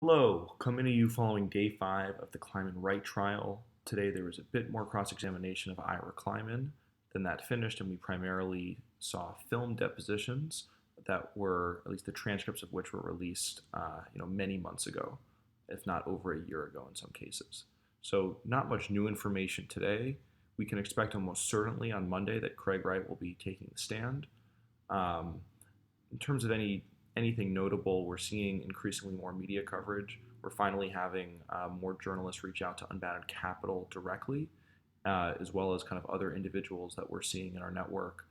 Hello, coming to you following day 5 of the Kleiman Wright trial. Today there was a bit more cross-examination of Ira Kleiman. Then that finished, and we primarily saw film depositions that were, at least the transcripts of which were released, many months ago, if not over a year ago in some cases. So not much new information today. We can expect almost certainly on Monday that Craig Wright will be taking the stand. Um, in terms of anything notable, we're seeing increasingly more media coverage. We're finally having more journalists reach out to Unbounded Capital directly, as well as kind of other individuals that we're seeing in our network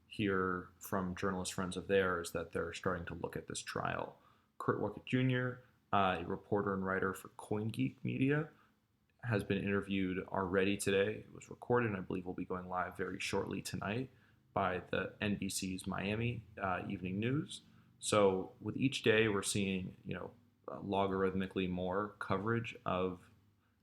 hear from journalist friends of theirs that they're starting to look at this trial. Kurt Wuckett Jr., a reporter and writer for CoinGeek Media, has been interviewed already today. It was recorded and I believe will be going live very shortly tonight by the NBC's Miami Evening News. So with each day, we're seeing, logarithmically more coverage of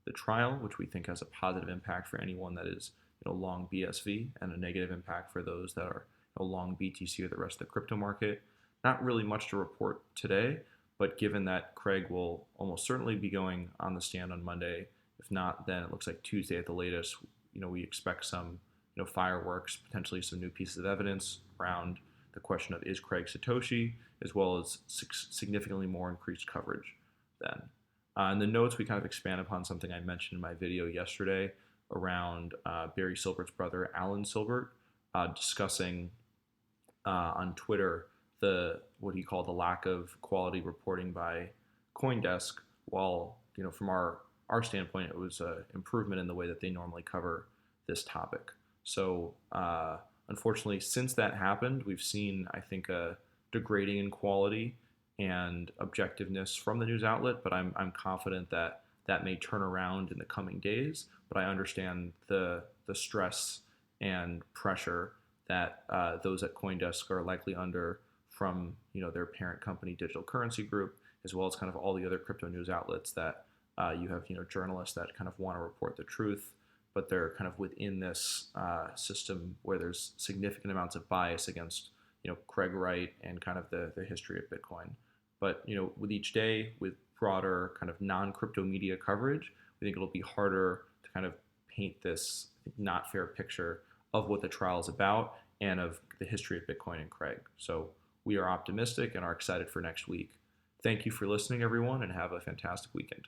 the trial, which we think has a positive impact for anyone that is, long BSV, and a negative impact for those that are long BTC or the rest of the crypto market. Not really much to report today, but given that Craig will almost certainly be going on the stand on Monday, if not, then it looks like Tuesday at the latest. We expect some, fireworks, potentially some new pieces of evidence around the question of is Craig Satoshi, as well as significantly more increased coverage then. In the notes, we kind of expand upon something I mentioned in my video yesterday around Barry Silbert's brother, Alan Silbert, discussing on Twitter what he called the lack of quality reporting by CoinDesk, while, from our standpoint, it was an improvement in the way that they normally cover this topic. So, unfortunately, since that happened, we've seen, I think, a degrading in quality and objectiveness from the news outlet, but I'm confident that that may turn around in the coming days. But I understand the stress and pressure that those at CoinDesk are likely under from their parent company, Digital Currency Group, as well as kind of all the other crypto news outlets that you have journalists that kind of want to report the truth, but they're kind of within this system where there's significant amounts of bias against Craig Wright and kind of the history of Bitcoin. But with each day, with broader kind of non-crypto media coverage, we think it'll be harder to kind of paint this not fair picture of what the trial is about and of the history of Bitcoin and Craig. So we are optimistic and are excited for next week. Thank you for listening, everyone, and have a fantastic weekend.